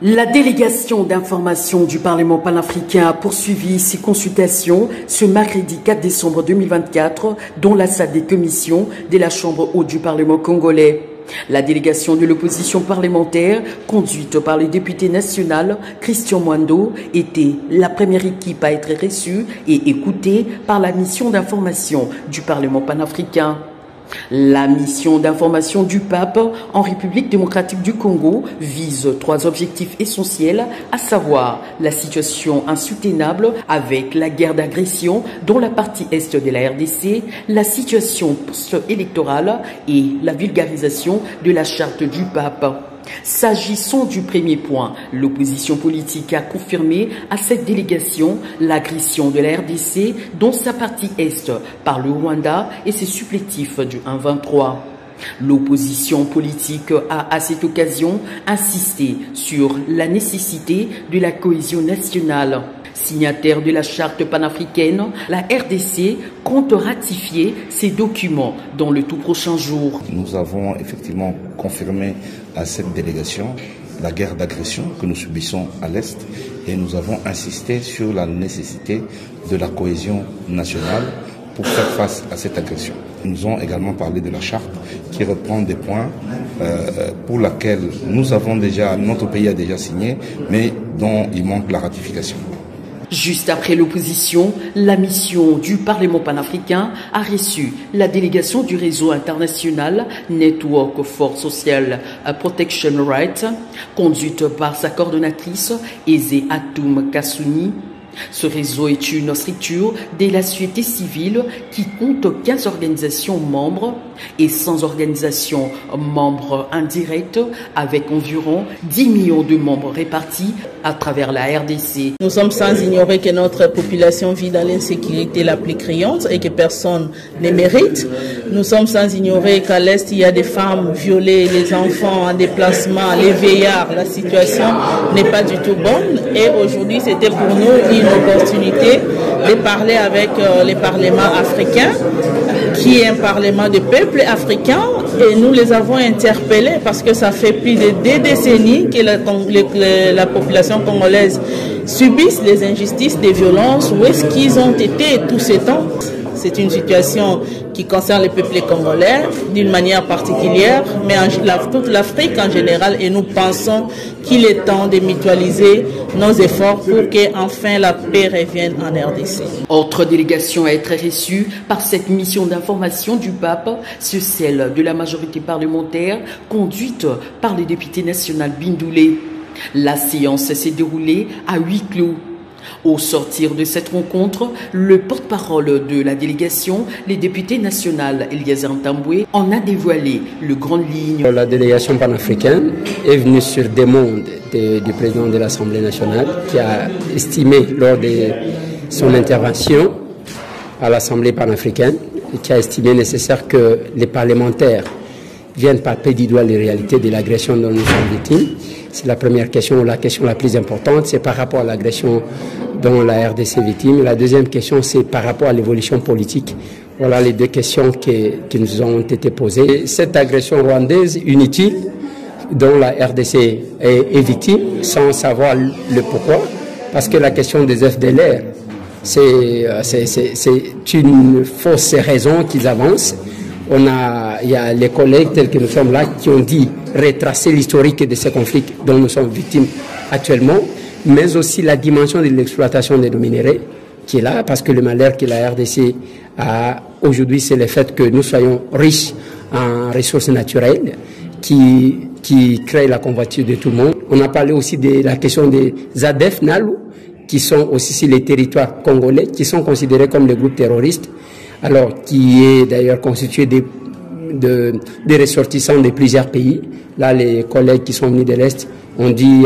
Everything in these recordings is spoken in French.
La délégation d'information du Parlement panafricain a poursuivi ses consultations ce mercredi 4 décembre 2024 dans la salle des commissions de la Chambre haute du Parlement congolais. La délégation de l'opposition parlementaire, conduite par le député national Christian Mwando, était la première équipe à être reçue et écoutée par la mission d'information du Parlement panafricain. La mission d'information du pape en République démocratique du Congo vise 3 objectifs essentiels, à savoir la situation insoutenable avec la guerre d'agression dans la partie est de la RDC, la situation post-électorale et la vulgarisation de la charte du pape. S'agissant du premier point, l'opposition politique a confirmé à cette délégation l'agression de la RDC dans sa partie est par le Rwanda et ses supplétifs du 1-23. L'opposition politique a à cette occasion insisté sur la nécessité de la cohésion nationale. Signataire de la charte panafricaine, la RDC compte ratifier ces documents dans le tout prochain jour. Nous avons effectivement confirmé à cette délégation la guerre d'agression que nous subissons à l'Est et nous avons insisté sur la nécessité de la cohésion nationale pour faire face à cette agression. Nous avons également parlé de la charte qui reprend des points pour lesquels notre pays a déjà signé, mais dont il manque la ratification. Juste après l'opposition, la mission du Parlement panafricain a reçu la délégation du réseau international Network for Social Protection Rights, conduite par sa coordonnatrice Eze Atoum Kassouni. Ce réseau est une structure de la société civile qui compte 15 organisations membres et 100 organisations membres indirectes avec environ 10 millions de membres répartis à travers la RDC. Nous sommes sans ignorer que notre population vit dans l'insécurité la plus criante et que personne ne mérite. Nous sommes sans ignorer qu'à l'Est, il y a des femmes violées, les enfants en déplacement, les vieillards. La situation n'est pas du tout bonne et aujourd'hui, c'était pour nous une opportunité de parler avec les parlements africains, qui est un parlement de peuples africains, et nous les avons interpellés parce que ça fait plus de 2 décennies que la population congolaise subisse les injustices, des violences. Où est-ce qu'ils ont été tout ce temps? C'est une situation qui concerne le peuple congolais d'une manière particulière, mais toute l'Afrique en général, et nous pensons qu'il est temps de mutualiser nos efforts pour qu'enfin la paix revienne en RDC. Autre délégation à être reçue par cette mission d'information du pape, c'est celle de la majorité parlementaire conduite par le député national Bindoulé. La séance s'est déroulée à huis clos. Au sortir de cette rencontre, le porte-parole de la délégation, le député national Eliezer Ntambwe, en a dévoilé le grandes lignes. La délégation panafricaine est venue sur demande du président de l'Assemblée nationale qui a estimé lors de son intervention à l'Assemblée panafricaine et qui a estimé nécessaire que les parlementaires viennent palper du doigt les réalités de l'agression dont nous sommes victimes. C'est la première question. La question la plus importante, c'est par rapport à l'agression dont la RDC est victime. La deuxième question, c'est par rapport à l'évolution politique. Voilà les 2 questions qui nous ont été posées. Cette agression rwandaise inutile, dont la RDC est victime, sans savoir le pourquoi, parce que la question des FDLR, c'est une fausse raison qu'ils avancent. Il y a les collègues tels que nous sommes là qui ont dit retracer l'historique de ces conflits dont nous sommes victimes actuellement, mais aussi la dimension de l'exploitation des minéraux qui est là, parce que le malheur que la RDC a aujourd'hui, c'est le fait que nous soyons riches en ressources naturelles qui créent la convoitise de tout le monde. On a parlé aussi de la question des ADF NALU, qui sont aussi sur les territoires congolais, qui sont considérés comme des groupes terroristes, alors qui est d'ailleurs constitué des ressortissants de plusieurs pays. Là, les collègues qui sont venus de l'Est ont dit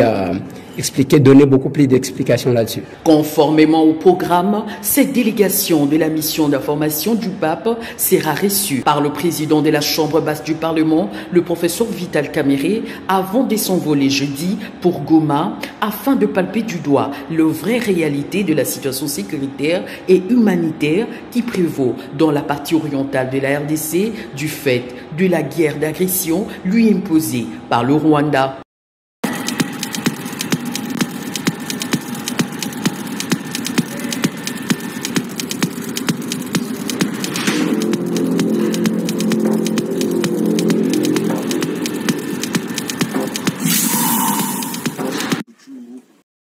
donner beaucoup plus d'explications là-dessus. Conformément au programme, cette délégation de la mission d'information du pape sera reçue par le président de la Chambre basse du Parlement, le professeur Vital Kamerhe, avant de s'envoler jeudi pour Goma, afin de palper du doigt la vraie réalité de la situation sécuritaire et humanitaire qui prévaut dans la partie orientale de la RDC du fait de la guerre d'agression lui imposée par le Rwanda.